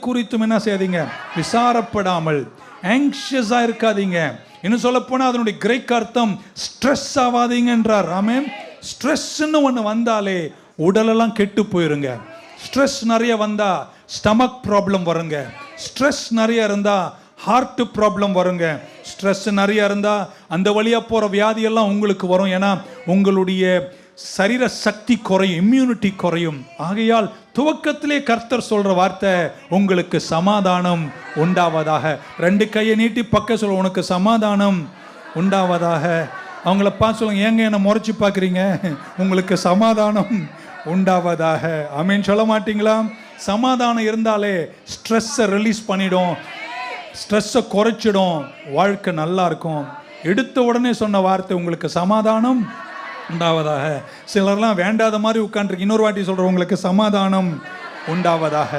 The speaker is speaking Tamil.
குறித்தும் என்ன செய்யாதீங்க, விசாரப்படாமல் ஆங்ஷியஸா இருக்காதீங்க. இன்னும் சொல்ல போனா அதனுடைய கிரேக்க அர்த்தம் ஸ்ட்ரெஸ் ஆகாதீங்க என்றார். ஆமென். ஸ்ட்ரெஸ்ன்னு ஒன்று வந்தாலே உடலெல்லாம் கெட்டு போயிருங்க. ஸ்ட்ரெஸ் நிறைய வந்தா ஸ்டமக் ப்ராப்ளம் வருங்க. ஸ்ட்ரெஸ் நிறைய இருந்தா ஹார்ட் ப்ராப்ளம் வருங்க. ஸ்ட்ரெஸ் நிறைய இருந்தா அந்த வழியா போற வியாதியெல்லாம் உங்களுக்கு வரும். ஏன்னா உங்களுடைய சரீர சக்தி குறையும், இம்யூனிட்டி குறையும். ஆகையால் துவக்கத்திலே கர்த்தர் சொல்ற வார்த்தை, உங்களுக்கு சமாதானம் உண்டாவதாக. 2 கையை நீட்டி பக்க சொல்ல, உனக்கு சமாதானம் உண்டாவதாக. அவங்கள பார்த்து சொல்லுங்க, ஏங்க என்ன முறைச்சு பார்க்குறீங்க, உங்களுக்கு சமாதானம் உண்டாவதாக. ஆமென் சொல்ல மாட்டீங்களா? சமாதானம் இருந்தாலே ஸ்ட்ரெஸ்ஸை ரிலீஸ் பண்ணிடும், ஸ்ட்ரெஸ்ஸை குறைச்சிடும், வாழ்க்கை நல்லா இருக்கும். எடுத்த உடனே சொன்ன வார்த்தை, உங்களுக்கு சமாதானம் உண்டாவதாக. சிலர்லாம் வேண்டாத மாதிரி உட்காந்துருக்கு. இன்னொரு வாட்டி சொல்கிறேன், உங்களுக்கு சமாதானம் உண்டாவதாக.